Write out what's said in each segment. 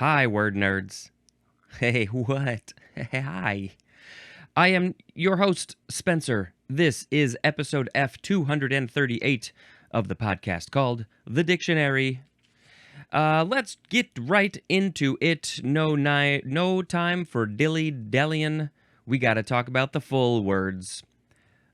Hi, word nerds. Hey, what? Hey, hi. I am your host, Spencer. This is episode F238 of the podcast called The Dictionary. Let's get right into it. No time for dilly-dallying. We gotta talk about the full words.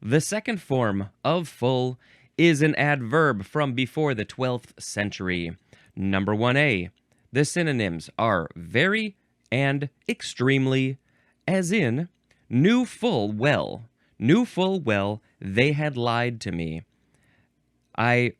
The second form of full is an adverb from before the 12th century. Number 1A. The synonyms are very and extremely, as in, knew full well they had lied to me. I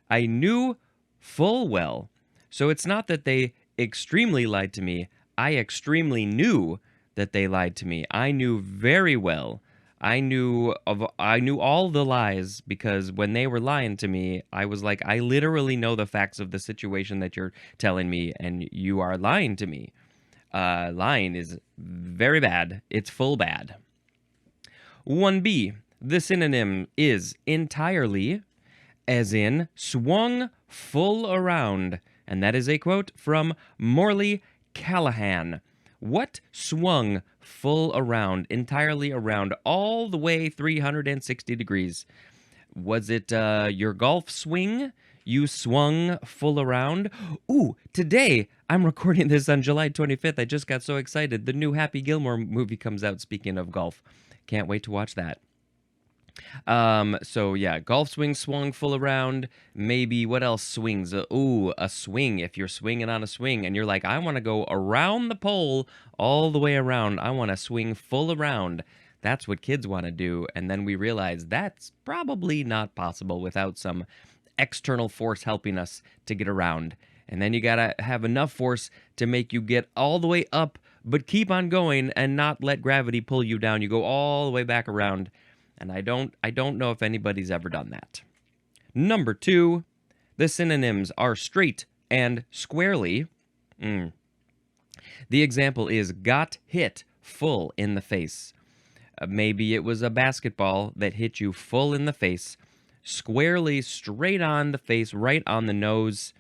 I knew full well. So it's not that they extremely lied to me. I extremely knew that they lied to me. I knew very well. I knew all the lies because when they were lying to me, I was like, I literally know the facts of the situation that you're telling me, and you are lying to me. Lying is very bad. It's full bad. 1B. The synonym is entirely, as in swung full around. And that is a quote from Morley Callahan. What swung full around, entirely around, all the way 360 degrees? Was it your golf swing? You swung full around? Ooh, today, I'm recording this on July 25th. I just got so excited. The new Happy Gilmore movie comes out, speaking of golf. Can't wait to watch that. So yeah, golf swing swung full around. Maybe what else swings? A swing. If you're swinging on a swing and you're like, I want to go around the pole all the way around. I want to swing full around. That's what kids want to do. And then we realize that's probably not possible without some external force helping us to get around. And then you gotta have enough force to make you get all the way up, but keep on going and not let gravity pull you down. You go all the way back around. And I don't know if anybody's ever done that. Number 2, the synonyms are straight and squarely. The example is got hit full in the face. Maybe it was a basketball that hit you full in the face, squarely straight on the face, right on the nose,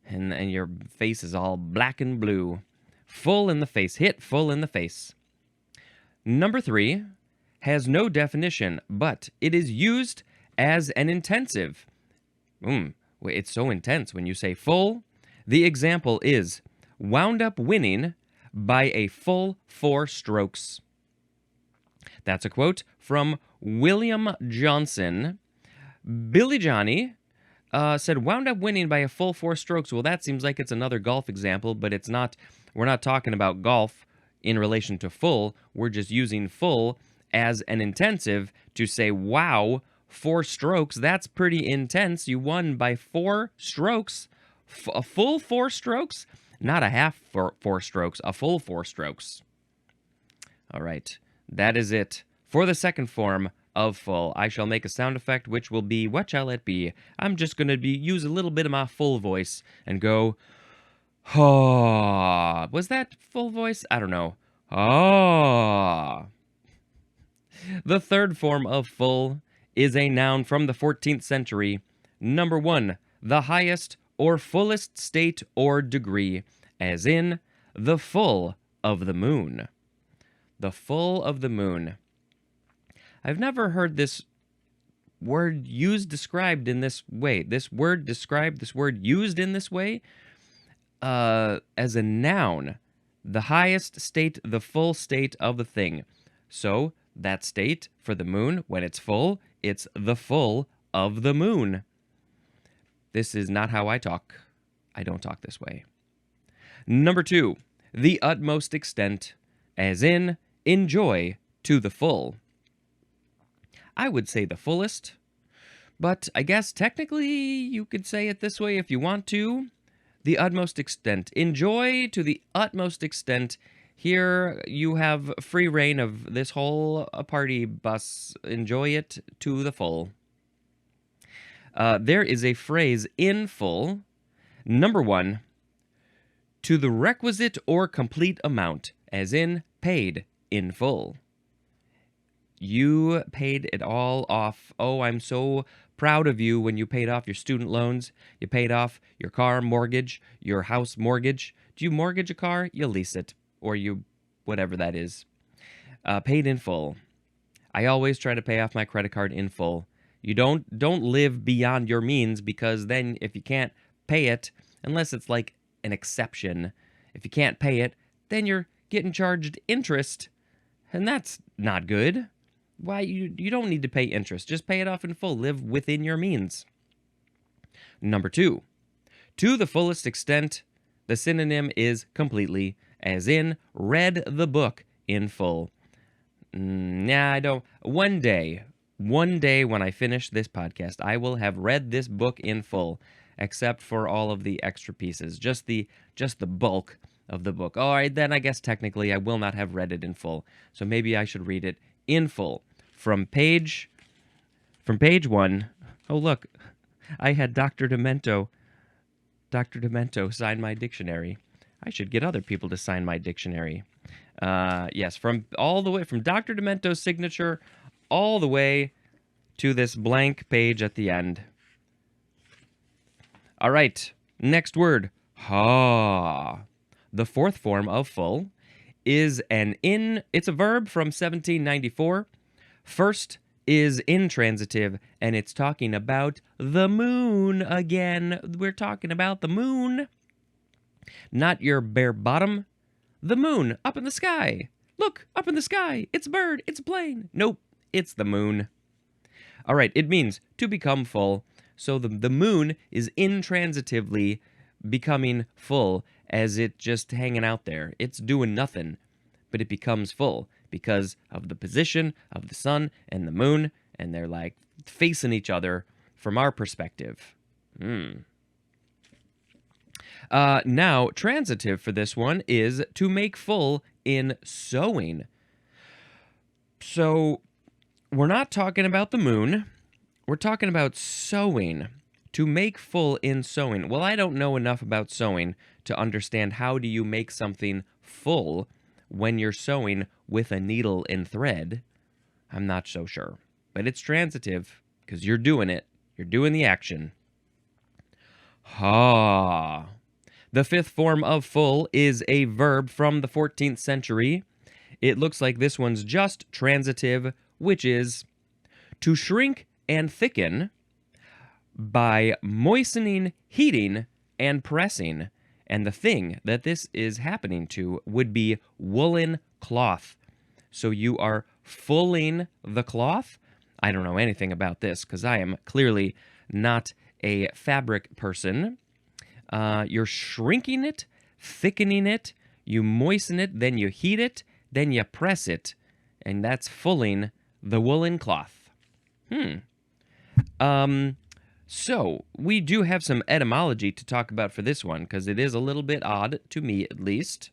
and your face is all black and blue. Full in the face, hit full in the face. Number 3, has no definition, but it is used as an intensive. It's so intense when you say full. The example is wound up winning by a full 4 strokes. That's a quote from William Johnson. Billy Johnny said wound up winning by a full 4 strokes. Well, that seems like it's another golf example, but it's not. We're not talking about golf in relation to full. We're just using full as an intensive to say, wow, 4 strokes, that's pretty intense. You won by 4 strokes. A full 4 strokes? Not a half 4 strokes, a full 4 strokes. All right, that is it for the second form of full. I shall make a sound effect, which will be, what shall it be? I'm just going to use a little bit of my full voice and go, oh. Was that full voice? I don't know. Oh. The third form of full is a noun from the 14th century. Number 1, the highest or fullest state or degree, as in the full of the moon. The full of the moon. I've never heard this word described in this way. This word used in this way as a noun. The highest state, the full state of a thing. So, that state for the moon, when it's full, it's the full of the moon. This is not how I talk. I don't talk this way. Number 2, the utmost extent, as in enjoy to the full. I would say the fullest, but I guess technically you could say it this way if you want to. The utmost extent. Enjoy to the utmost extent. Here you have free reign of this whole party bus. Enjoy it to the full. There is a phrase in full. Number 1, to the requisite or complete amount, as in paid in full. You paid it all off. Oh, I'm so proud of you when you paid off your student loans. You paid off your car mortgage, your house mortgage. Do you mortgage a car? You lease it, or you, whatever that is. Paid in full. I always try to pay off my credit card in full. You don't live beyond your means, because then if you can't pay it, unless it's like an exception, if you can't pay it, then you're getting charged interest, and that's not good. Why, you don't need to pay interest. Just pay it off in full. Live within your means. Number 2, to the fullest extent, the synonym is completely, as in read the book in full. Nah, I don't. One day when I finish this podcast, I will have read this book in full, except for all of the extra pieces, just the bulk of the book. All right, then I guess technically I will not have read it in full. So maybe I should read it in full from page 1. Oh, look, I had Dr. Demento sign my dictionary. I should get other people to sign my dictionary. Yes, from Dr. Demento's signature all the way to this blank page at the end. All right, next word, ha. The fourth form of full is it's a verb from 1794. First is intransitive, and it's talking about the moon again. We're talking about the moon. Not your bare bottom. The moon, up in the sky. Look, up in the sky. It's a bird. It's a plane. Nope, it's the moon. All right, it means to become full. So the moon is intransitively becoming full, as it just hanging out there. It's doing nothing, but it becomes full because of the position of the sun and the moon, and they're like facing each other from our perspective. Now, transitive for this one is to make full in sewing. So we're not talking about the moon. We're talking about sewing. To make full in sewing. Well, I don't know enough about sewing to understand how do you make something full when you're sewing with a needle and thread. I'm not so sure. But it's transitive because you're doing it. You're doing the action. Ha. The fifth form of full is a verb from the 14th century. It looks like this one's just transitive, which is to shrink and thicken by moistening, heating, and pressing. And the thing that this is happening to would be woolen cloth. So you are fulling the cloth. I don't know anything about this because I am clearly not a fabric person. You're shrinking it, thickening it, you moisten it, then you heat it, then you press it, and that's fulling the woolen cloth. So, we do have some etymology to talk about for this one, because it is a little bit odd, to me at least.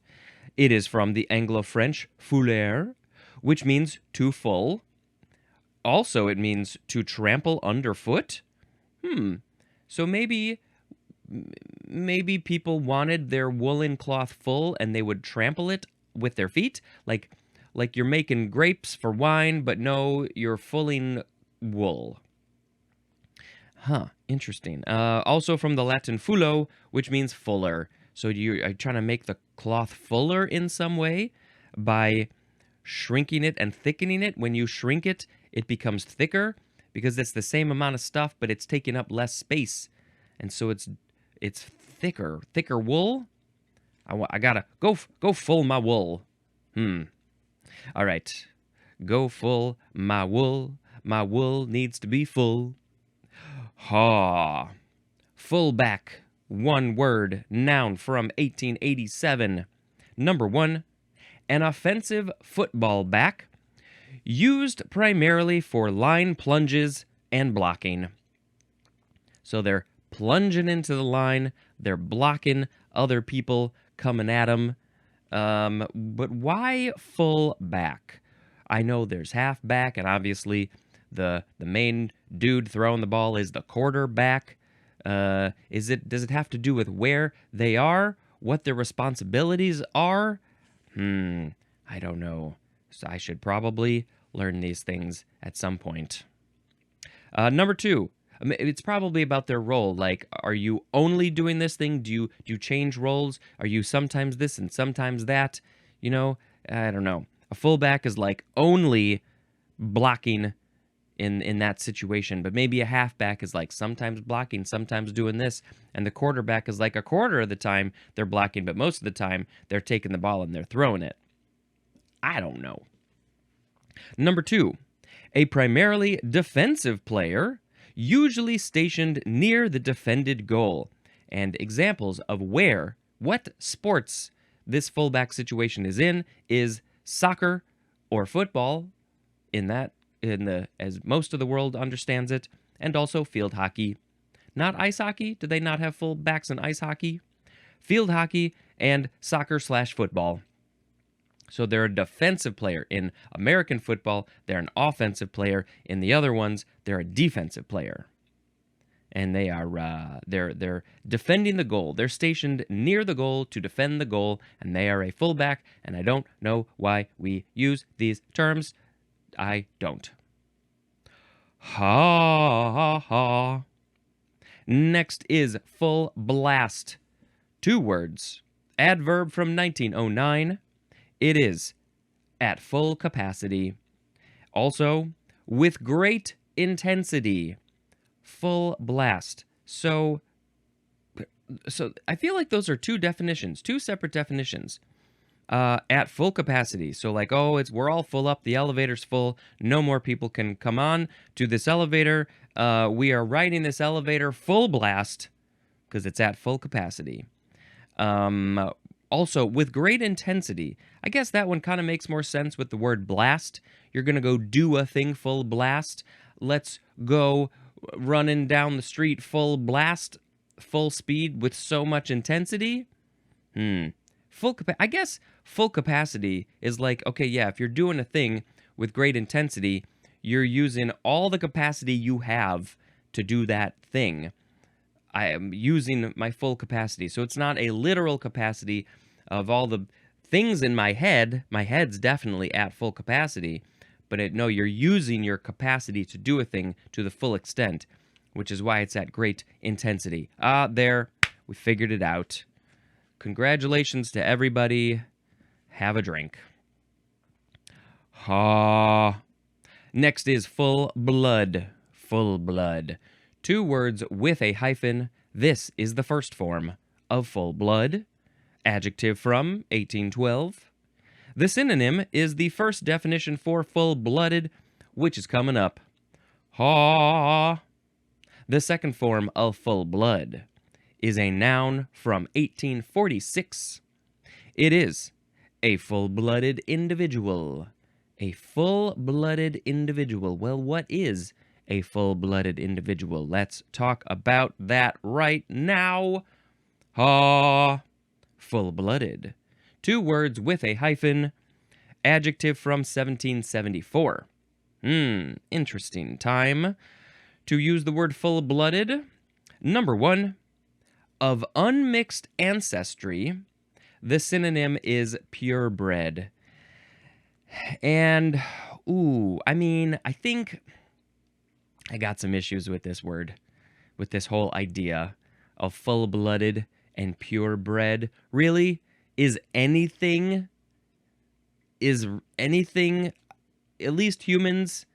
It is from the Anglo-French fouler, which means to full. Also, it means to trample underfoot. So maybe people wanted their woolen cloth full, and they would trample it with their feet, like you're making grapes for wine, but no, you're fulling wool. Interesting. Also from the Latin fullo, which means fuller. So you are trying to make the cloth fuller in some way by shrinking it and thickening it. When you shrink it, it becomes thicker because it's the same amount of stuff, but it's taking up less space. And so it's thicker wool. I gotta go full my wool. All right. Go full my wool. My wool needs to be full. Ha. Fullback. One word. Noun from 1887. Number 1. An offensive football back. Used primarily for line plunges and blocking. So they're plunging into the line. They're blocking other people coming at them. But why full back? I know there's halfback, and obviously the main dude throwing the ball is the quarterback. Does it have to do with where they are? What their responsibilities are? I don't know. So I should probably learn these things at some point. Number 2, It's probably about their role. Like, are you only doing this thing? Do you change roles? Are you sometimes this and sometimes that? You know, I don't know. A fullback is like only blocking in that situation, but maybe a halfback is like sometimes blocking, sometimes doing this, and the quarterback is like a quarter of the time they're blocking, but most of the time they're taking the ball and they're throwing it. I don't know. Number 2, a primarily defensive player, usually stationed near the defended goal. And examples of what sports this fullback situation is in is soccer or football, as most of the world understands it, and also field hockey. Not ice hockey. Do they not have fullbacks in ice hockey? Field hockey and soccer/football. So they're a defensive player in American football. They're an offensive player in the other ones. They're a defensive player, and they're defending the goal. They're stationed near the goal to defend the goal, and they are a fullback. And I don't know why we use these terms. I don't. Ha ha ha. Next is full blast. 2 words. Adverb from 1909. It is at full capacity. Also, with great intensity. Full blast. So I feel like those are two separate definitions. At full capacity. So like, we're all full up, the elevator's full, no more people can come on to this elevator. We are riding this elevator full blast because it's at full capacity. Also, with great intensity. I guess that one kind of makes more sense with the word blast. You're going to go do a thing full blast. Let's go running down the street full blast, full speed with so much intensity. I guess full capacity is like, okay, yeah, if you're doing a thing with great intensity, you're using all the capacity you have to do that thing. I am using my full capacity. So it's not a literal capacity of all the things in my head. My head's definitely at full capacity, but no, you're using your capacity to do a thing to the full extent, which is why it's at great intensity. There, we figured it out. Congratulations to everybody. Have a drink. Ha. Next is full blood. Full blood. 2 words with a hyphen. This is the first form of full blood. Adjective from 1812. The synonym is the first definition for full-blooded, which is coming up. Ha. The second form of full blood is a noun from 1846. It is a full-blooded individual. A full-blooded individual. Well, what is a full-blooded individual? Let's talk about that right now. Full-blooded. 2 words with a hyphen. Adjective from 1774. Interesting time to use the word full-blooded. Number 1, of unmixed ancestry. The synonym is purebred. And, I think I got some issues with this word, with this whole idea of full-blooded and purebred. Really? Is anything, at least humans,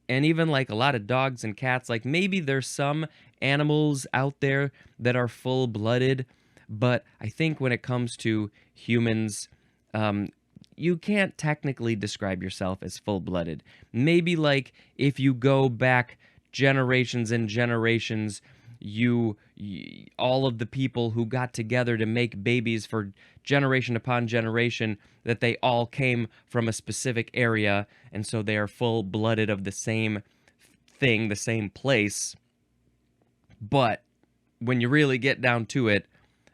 and even like a lot of dogs and cats, like maybe there's some animals out there that are full-blooded, but I think when it comes to humans, you can't technically describe yourself as full-blooded. Maybe like if you go back generations and generations, all of the people who got together to make babies for generation upon generation, that they all came from a specific area, and so they are full-blooded of the same thing, the same place. But when you really get down to it,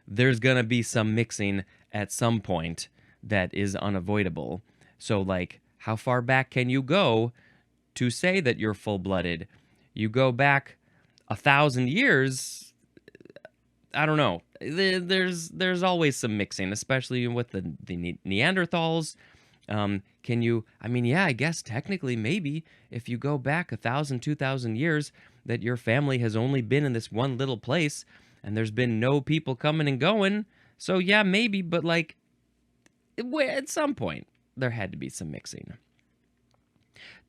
there's gonna be some mixing at some point that is unavoidable. So, like, how far back can you go to say that you're full-blooded? You go back 1,000 years, I don't know. There's always some mixing, especially with the Neanderthals. Can you, I mean, yeah, I guess technically maybe if you go back 1,000, 2,000 years, that your family has only been in this one little place and there's been no people coming and going. So yeah, maybe, but like at some point there had to be some mixing.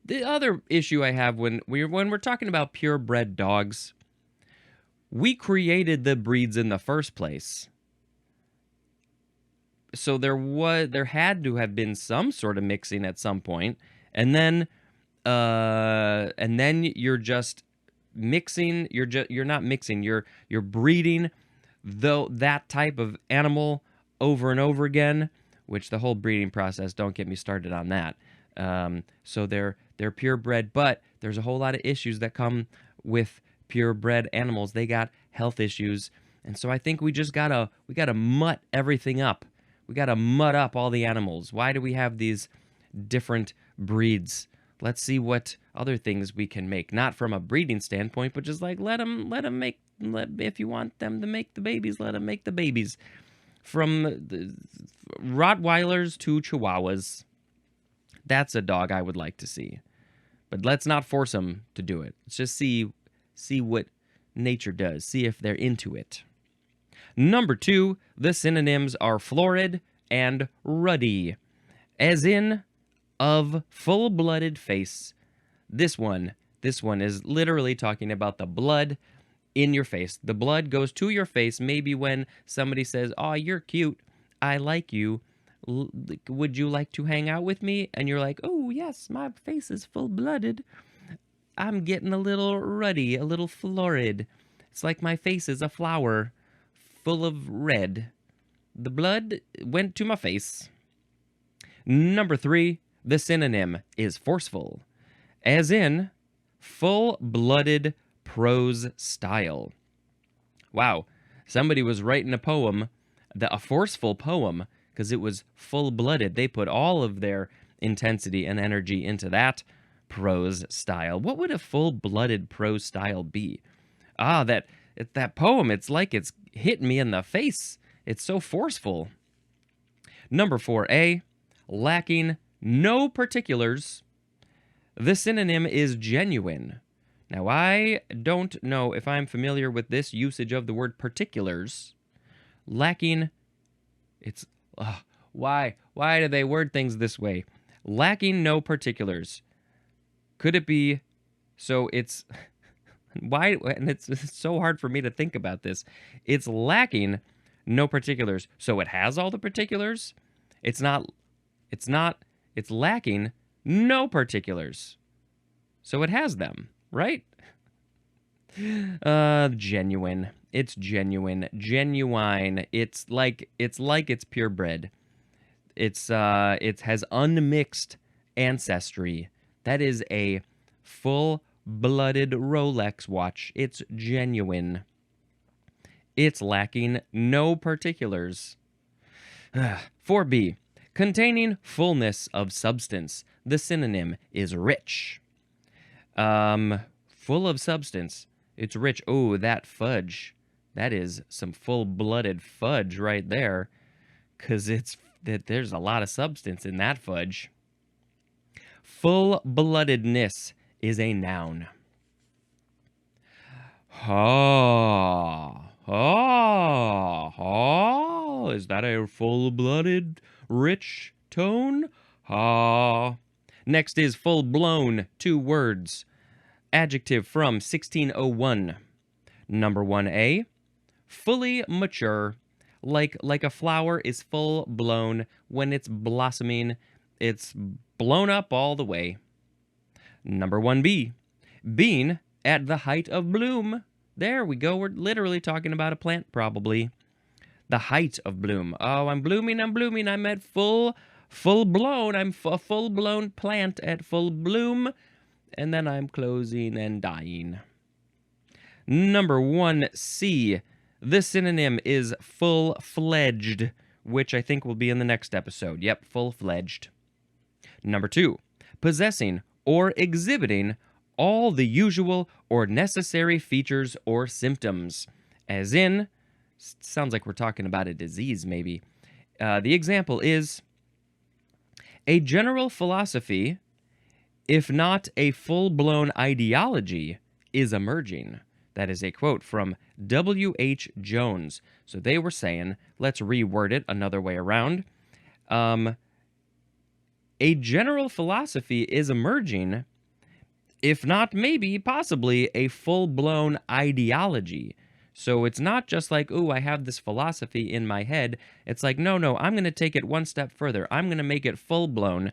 The other issue I have when we're talking about purebred dogs, we created the breeds in the first place. So there had to have been some sort of mixing at some point, and then you're just mixing. You're not mixing. You're breeding though that type of animal over and over again, which the whole breeding process. Don't get me started on that. So they're purebred, but there's a whole lot of issues that come with purebred animals. They got health issues, and so I think we gotta mutt everything up. We gotta mutt up all the animals. Why do we have these different breeds? Let's see what other things we can make, not from a breeding standpoint, but just like let them make. If you want them to make the babies, let them make the babies. From the Rottweilers to Chihuahuas, that's a dog I would like to see. But let's not force them to do it. Let's just see what nature does. See if they're into it. Number 2, the synonyms are florid and ruddy, as in of full-blooded face. This one is literally talking about the blood in your face. The blood goes to your face maybe when somebody says, "Oh, you're cute. I like you. Would you like to hang out with me?" And you're like, "Oh, yes, my face is full-blooded. I'm getting a little ruddy, a little florid. It's like my face is a flower full of red. The blood went to my face." Number 3, the synonym is forceful, as in full-blooded prose style. Wow, somebody was writing a poem, a forceful poem, because it was full-blooded. They put all of their intensity and energy into that prose style. What would a full-blooded prose style be? That poem, it's like it's hitting me in the face. It's so forceful. Number 4A, lacking no particulars. The synonym is genuine. Now, I don't know if I'm familiar with this usage of the word particulars. Lacking, it's, why do they word things this way? Lacking no particulars. Could it be, so it's, why, and it's so hard for me to think about this. It's lacking no particulars. So it has all the particulars? It's lacking no particulars. So it has them, right? Genuine. It's genuine. Genuine. It's like it's purebred. It has unmixed ancestry. That is a full-blooded Rolex watch. It's genuine. It's lacking no particulars. 4B. Containing fullness of substance. The synonym is rich. Full of substance. It's rich. Oh, that fudge. That is some full-blooded fudge right there. Because there's a lot of substance in that fudge. Full-bloodedness is a noun. Is that a full-blooded, rich tone? Next is full-blown, 2 words. Adjective from 1601. Number 1A, fully mature. Like a flower is full-blown. When it's blossoming, it's blown up all the way. Number 1B, being at the height of bloom. There we go. We're literally talking about a plant, probably. The height of bloom. Oh, I'm blooming. I'm at full-blown. I'm a full-blown plant at full bloom. And then I'm closing and dying. Number 1C. The synonym is full-fledged, which I think will be in the next episode. Yep, full-fledged. Number 2. Possessing or exhibiting all the usual or necessary features or symptoms. As in, sounds like we're talking about a disease maybe. The example is A general philosophy, if not a full-blown ideology, is emerging. That is a quote from W.H. Jones. So they were saying, let's reword it another way around. A general philosophy is emerging, if not maybe, possibly, a full-blown ideology. So it's not just like, ooh, I have this philosophy in my head. It's like, no, I'm going to take it one step further. I'm going to make it full-blown,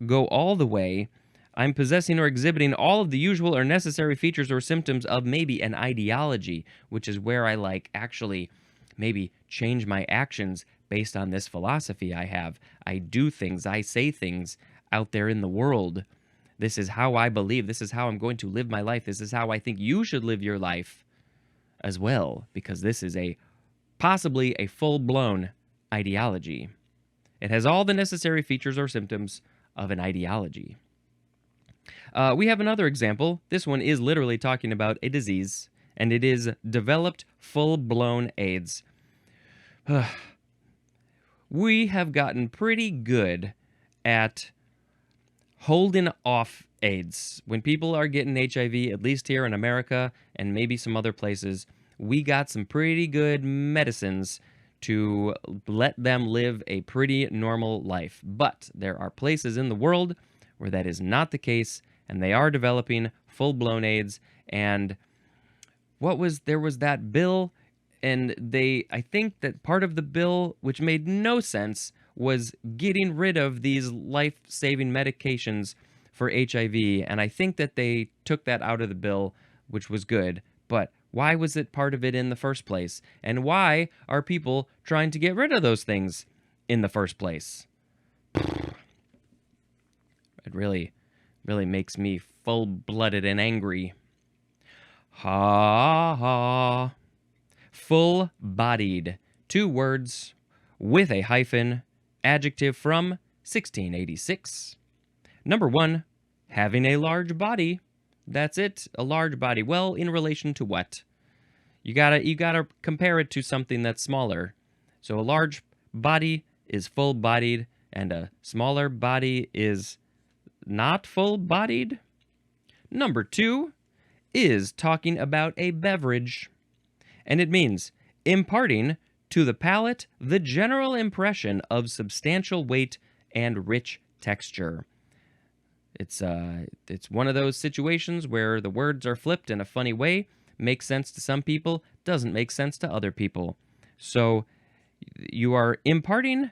go all the way. I'm possessing or exhibiting all of the usual or necessary features or symptoms of maybe an ideology, which is where I like actually maybe change my actions based on this philosophy I have. I do things, I say things out there in the world. This is how I believe. This is how I'm going to live my life. This is how I think you should live your life as well, because this is possibly a full-blown ideology. It has all the necessary features or symptoms of an ideology. We have another example. This one is literally talking about a disease, and it is developed full-blown AIDS. We have gotten pretty good at holding off AIDS. When people are getting HIV, at least here in America and maybe some other places, we got some pretty good medicines to let them live a pretty normal life. But there are places in the world where that is not the case, and they are developing full-blown AIDS. And there was that bill, and I think that part of the bill, which made no sense, was getting rid of these life-saving medications for HIV, and I think that they took that out of the bill, which was good. But why was it part of it in the first place? And why are people trying to get rid of those things in the first place? It really makes me full-blooded and angry. Ha ha. Full-bodied. 2 words with a hyphen. Adjective from 1686. Number 1, having a large body. That's it, a large body. Well, in relation to what? You gotta compare it to something that's smaller. So a large body is full-bodied, and a smaller body is not full-bodied. Number 2 is talking about a beverage, and it means imparting to the palate the general impression of substantial weight and rich texture. It's one of those situations where the words are flipped in a funny way, makes sense to some people, doesn't make sense to other people. So you are imparting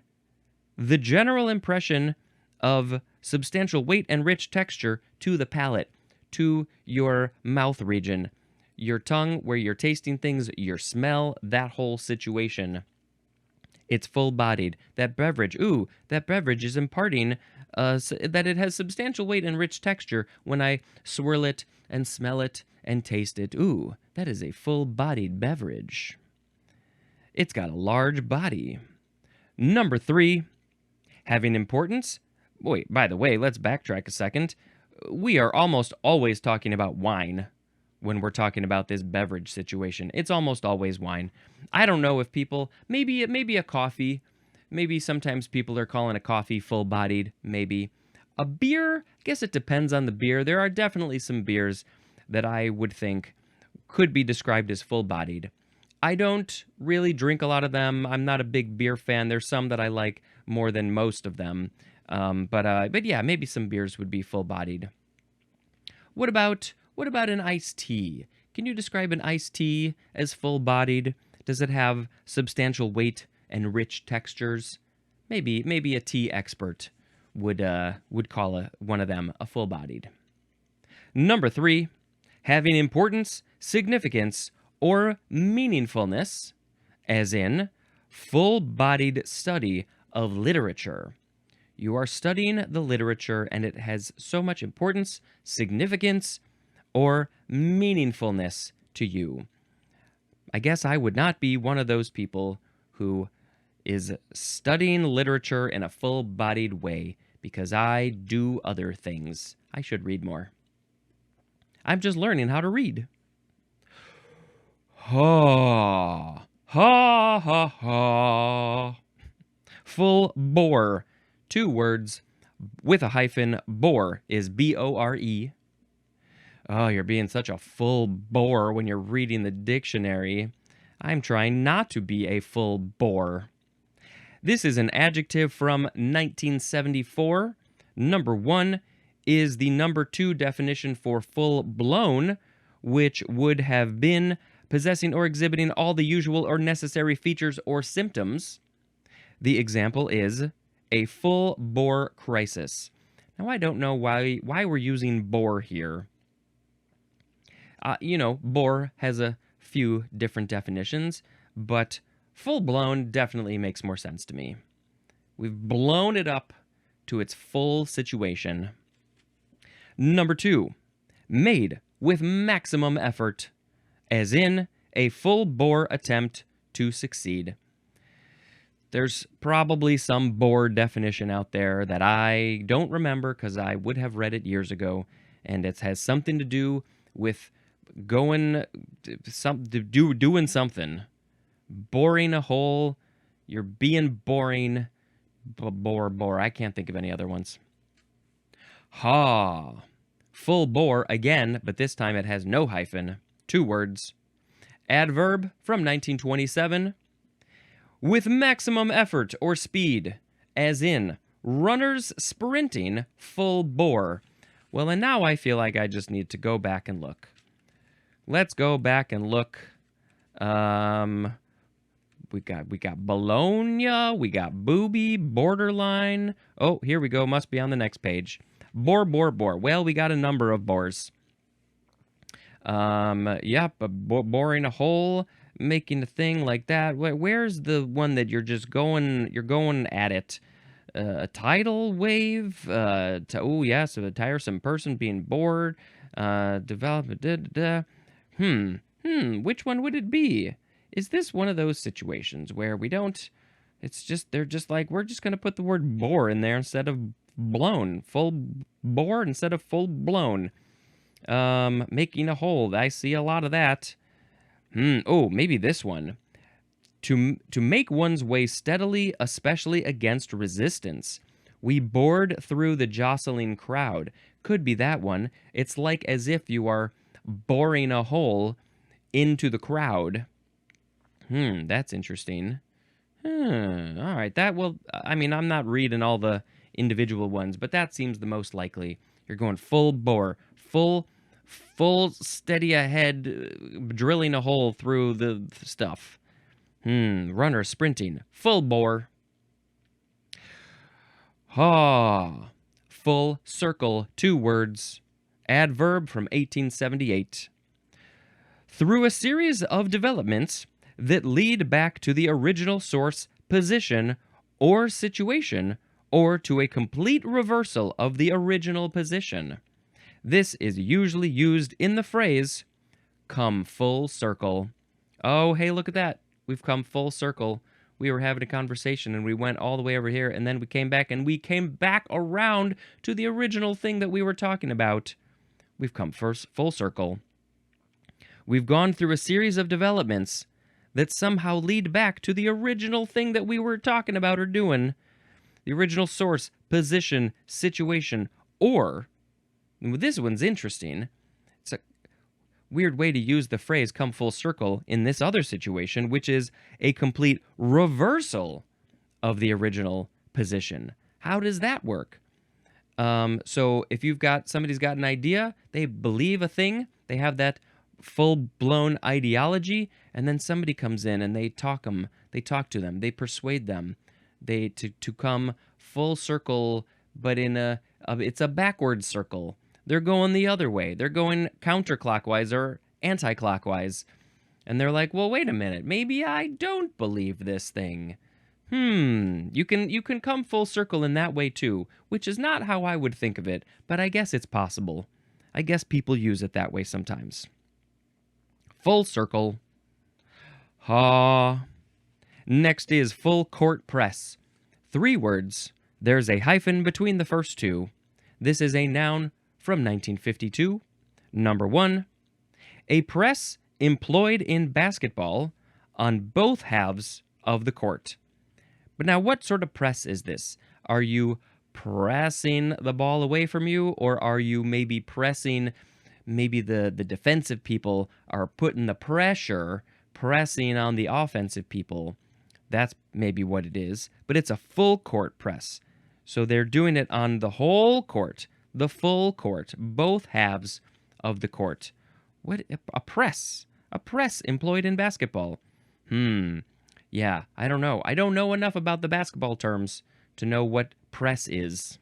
the general impression of substantial weight and rich texture to the palate, to your mouth region, your tongue, where you're tasting things, your smell, that whole situation. It's full-bodied. That beverage is imparting that it has substantial weight and rich texture when I swirl it and smell it and taste it. Ooh, that is a full-bodied beverage. It's got a large body. Number 3, having importance. Wait, by the way, let's backtrack a second. We are almost always talking about wine when we're talking about this beverage situation. It's almost always wine. I don't know if people, maybe a coffee, maybe sometimes people are calling a coffee full-bodied, maybe. A beer, I guess it depends on the beer. There are definitely some beers that I would think could be described as full-bodied. I don't really drink a lot of them. I'm not a big beer fan. There's some that I like more than most of them. But yeah, maybe some beers would be full-bodied. What about an iced tea? Can you describe an iced tea as full-bodied? Does it have substantial weight and rich textures? Maybe a tea expert would call one of them a full-bodied. Number 3, having importance, significance, or meaningfulness, as in full-bodied study of literature. You are studying the literature, and it has so much importance, significance, or meaningfulness to you. I guess I would not be one of those people who is studying literature in a full-bodied way, because I do other things. I should read more. I'm just learning how to read. Ha, ha, ha, ha. Full bore. 2 words With a hyphen, bore is B-O-R-E. Oh, you're being such a full bore when you're reading the dictionary. I'm trying not to be a full bore. This is an adjective from 1974. Number 1 is the number 2 definition for full-blown, which would have been possessing or exhibiting all the usual or necessary features or symptoms. The example is a full-bore crisis. Now, I don't know why we're using bore here. Bore has a few different definitions, but full-blown definitely makes more sense to me. We've blown it up to its full situation. Number 2, made with maximum effort, as in a full-bore attempt to succeed. There's probably some bore definition out there that I don't remember because I would have read it years ago, and it has something to do with doing something. Boring a hole, you're being boring, bore. I can't think of any other ones. Ha! Full bore again, but this time it has no hyphen. 2 words. Adverb from 1927. With maximum effort or speed, as in runners sprinting full bore. Well, and now I feel like I just need to go back and look. Let's go back and look. We got Bologna, we got booby, borderline. Oh, here we go. Must be on the next page. Bore. Well, we got a number of bores. Yep, boring a hole, making a thing like that. Where's the one that you're going at it? A tidal wave? So a tiresome person being bored. Development. Which one would it be? Is this one of those situations where we don't... they're just like, we're just going to put the word bore in there instead of blown. Full bore instead of full blown. Making a hole. I see a lot of that. Oh, maybe this one. To make one's way steadily, especially against resistance. We bored through the jostling crowd. Could be that one. It's like as if you are boring a hole into the crowd. That's interesting. All right, I'm not reading all the individual ones, but that seems the most likely. You're going full bore, full steady ahead, drilling a hole through the stuff. Runner sprinting, full bore. Full circle, 2 words. Adverb from 1878. Through a series of developments that lead back to the original source, position, or situation, or to a complete reversal of the original position. This is usually used in the phrase, come full circle. Oh, hey, look at that. We've come full circle. We were having a conversation and we went all the way over here and then we came back around to the original thing that we were talking about. We've come full circle. We've gone through a series of developments that somehow lead back to the original thing that we were talking about or doing. The original source, position, situation, or, this one's interesting, it's a weird way to use the phrase come full circle in this other situation, which is a complete reversal of the original position. How does that work? So if somebody's got an idea, they believe a thing, they have that full-blown ideology, and then somebody comes in and they talk to them, they persuade them, to come full circle, but it's a backward circle. They're going the other way. They're going counterclockwise or anti-clockwise. And they're like, well, wait a minute. Maybe I don't believe this thing. You can come full circle in that way too, which is not how I would think of it, but I guess it's possible. I guess people use it that way sometimes. Full circle. Next is full court press. 3 words. There's a hyphen between the first 2. This is a noun from 1952. Number 1. A press employed in basketball on both halves of the court. But now, what sort of press is this? Are you pressing the ball away from you, or are you maybe pressing, maybe the defensive people are putting the pressing on the offensive people? That's maybe what it is, but it's a full court press. So they're doing it on the whole court, the full court, both halves of the court. What a press? A press employed in basketball. Yeah, I don't know. I don't know enough about the basketball terms to know what press is.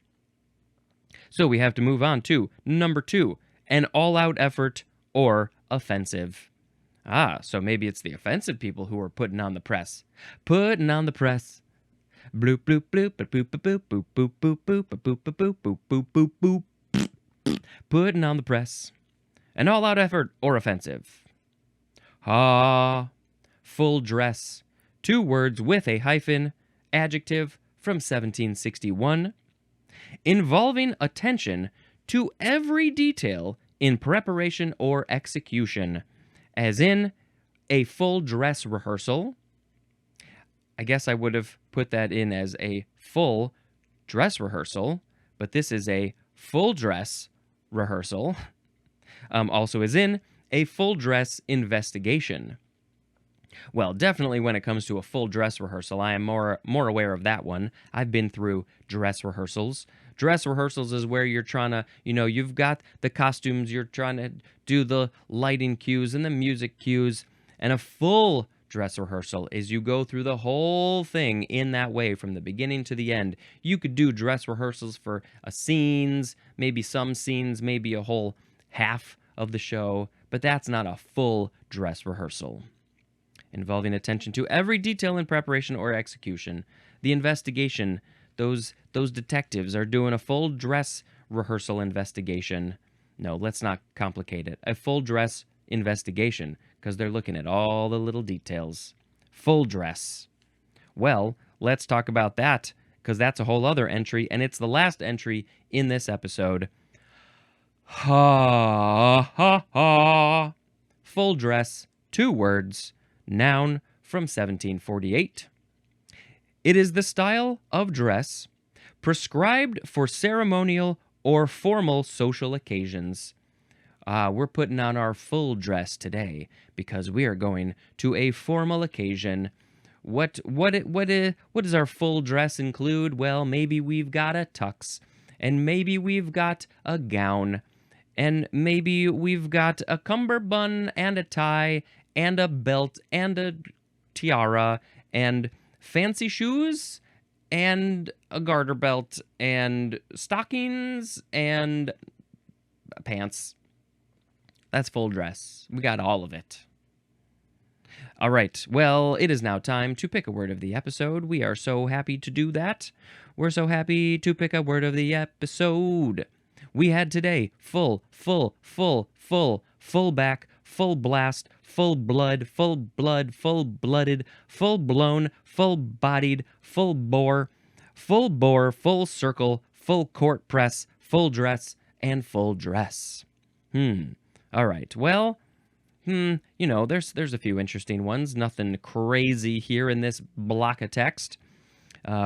So we have to move on to number 2, an all-out effort or offensive. So maybe it's the offensive people who are putting on the press. Putting on the press. Bloop, bloop, bloop, boop, boop, boop, boop, boop, boop, boop, boop, boop, boop, boop, boop, boop. Putting on the press. An all-out effort or offensive. Full dress. 2 words with a hyphen. Adjective from 1761. Involving attention to every detail in preparation or execution. As in, a full dress rehearsal. I guess I would have put that in as a full dress rehearsal, but this is a full dress rehearsal. Also as in, a full dress investigation. Well, definitely when it comes to a full dress rehearsal, I am more aware of that one. I've been through dress rehearsals. Dress rehearsals is where you're trying to, you've got the costumes, you're trying to do the lighting cues and the music cues, and a full dress rehearsal is you go through the whole thing in that way from the beginning to the end. You could do dress rehearsals for scenes, maybe some scenes, maybe a whole half of the show, but that's not a full dress rehearsal. Involving attention to every detail in preparation or execution. The investigation, those detectives are doing a full dress rehearsal investigation. No, let's not complicate it. A full dress investigation, because they're looking at all the little details. Full dress. Well, let's talk about that, because that's a whole other entry, and it's the last entry in this episode. Ha, ha, ha. Full dress, 2 words. Noun from 1748. It is the style of dress prescribed for ceremonial or formal social occasions. We're putting on our full dress today because we are going to a formal occasion. What does our full dress include? Well, maybe we've got a tux, and maybe we've got a gown, and maybe we've got a cummerbund and a tie and a belt and a tiara and fancy shoes and a garter belt and stockings and pants. That's full dress. We got all of it. All right, well, it is now time to pick a word of the episode. We are so happy to do that. We're so happy to pick a word of the episode. We had today full back, full blast, full blood, full-blooded, full-blown, full-bodied, full bore, full circle, full court press, full dress, and full dress. All right, well, there's a few interesting ones. Nothing crazy here in this block of text.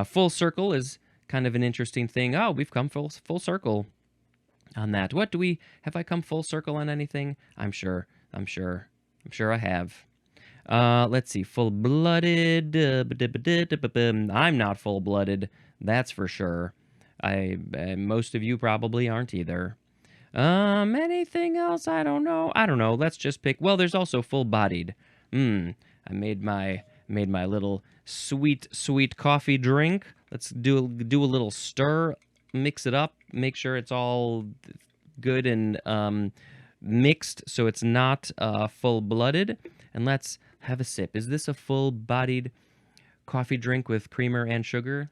Full circle is kind of an interesting thing. Oh, we've come full circle on that. Have I come full circle on anything? I'm sure I have. Let's see, full-blooded. I'm not full-blooded, that's for sure. Most of you probably aren't either. Anything else? I don't know. Let's just pick. Well, there's also full-bodied. I made my little sweet coffee drink. Let's do a little stir, mix it up, make sure it's all good and mixed so it's not full-blooded. And let's have a sip. Is this a full-bodied coffee drink with creamer and sugar?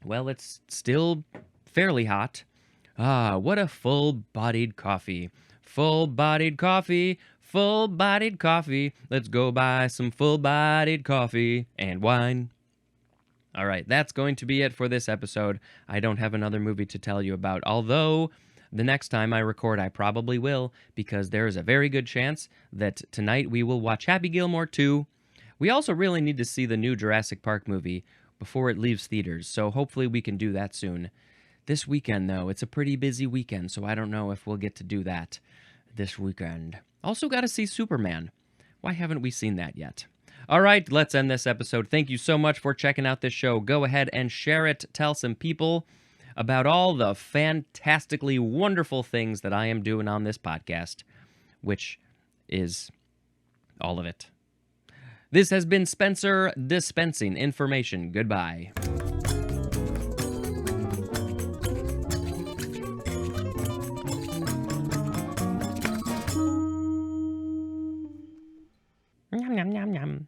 Well, it's still fairly hot. What a full-bodied coffee. Full-bodied coffee. Full-bodied coffee. Let's go buy some full-bodied coffee and wine. All right, that's going to be it for this episode. I don't have another movie to tell you about, although the next time I record, I probably will, because there is a very good chance that tonight we will watch Happy Gilmore 2. We also really need to see the new Jurassic Park movie, before it leaves theaters. So hopefully we can do that soon. This weekend, though, it's a pretty busy weekend, so I don't know if we'll get to do that this weekend. Also got to see Superman. Why haven't we seen that yet? All right, let's end this episode. Thank you so much for checking out this show. Go ahead and share it. Tell some people about all the fantastically wonderful things that I am doing on this podcast, which is all of it. This has been Spencer dispensing information. Goodbye. Yum, yum, yum, yum.